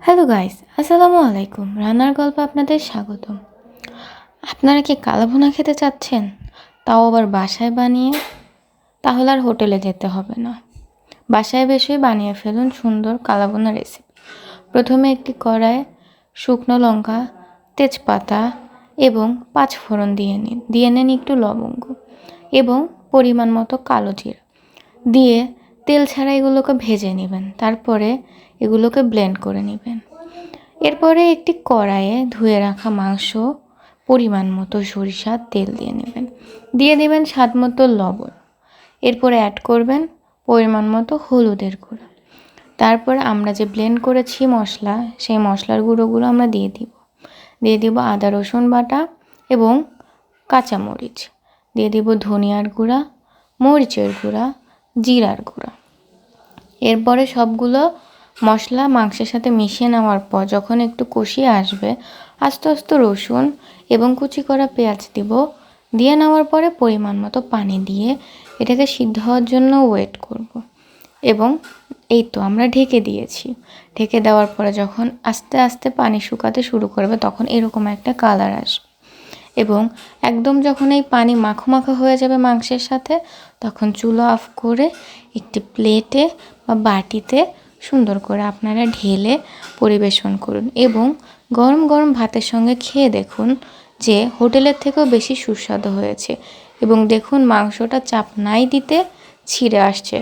Hello guys, আসসালামু আলাইকুম। রান্নার গল্পে আপনাদের স্বাগতম। আপনারা কি কালাভুনা খেতে চাচ্ছেন? তাও আবার বাসায় বানিয়ে? তাহলে আর হোটেলে যেতে হবে না। বাসায় বসেই বানিয়ে ফেলুন সুন্দর কালাভুনা রেসিপি। প্রথমে একটি কড়াইয়ে শুকনো লঙ্কা, তেজপাতা এবং ৫ ফোড়ন দিয়ে নিন একটু লবঙ্গ এবং পরিমাণ মতো কালো জিরা দিয়ে তেল ছাড়া এগুলোকে ভেজে নেবেন। তারপরে এগুলোকে ব্লেন্ড করে নেবেন। এরপরে একটি কড়াইয়ে ধুয়ে রাখা মাংস, পরিমাণ মতো সরিষার তেল দিয়ে দেবেন স্বাদ মতো লবণ। এরপরে অ্যাড করবেন পরিমাণ মতো হলুদের গুঁড়ো। তারপর আমরা যে ব্লেন্ড করেছি মশলা, সেই মশলার গুঁড়োগুলো আমরা দিয়ে দিব আদা রসুন বাটা এবং কাঁচামরিচ, দিয়ে দিব ধনিয়ার গুঁড়া, মরিচের গুঁড়া, জিরার গুঁড়া। এরপরে সবগুলো মশলা মাংসের সাথে মিশিয়ে নেওয়ার পর যখন একটু কষিয়ে আসবে, আস্তে আস্তে রসুন এবং কুচি করা পেঁয়াজ দিয়ে নেওয়ার পরে পরিমাণ মতো পানি দিয়ে এটাকে সিদ্ধ হওয়ার জন্য ওয়েট করব। এবং এই তো আমরা ঢেকে দিয়েছি। ঢেকে দেওয়ার পরে যখন আস্তে আস্তে পানি শুকাতে শুরু করবে তখন এরকম একটা কালার আসবে এবং একদম যখন এই পানি মাখো মাখো হয়ে যাবে মাংসের সাথে, তখন চুলা অফ করে একটি প্লেটে বা বাটিতে সুন্দর করে আপনারা ঢেলে পরিবেশন করুন এবং গরম গরম ভাতের সঙ্গে খেয়ে দেখুন যে হোটেলের থেকেও বেশি সুস্বাদু হয়েছে। এবং দেখুন মাংসটা চাপ নাই দিতে ছিঁড়ে আসছে।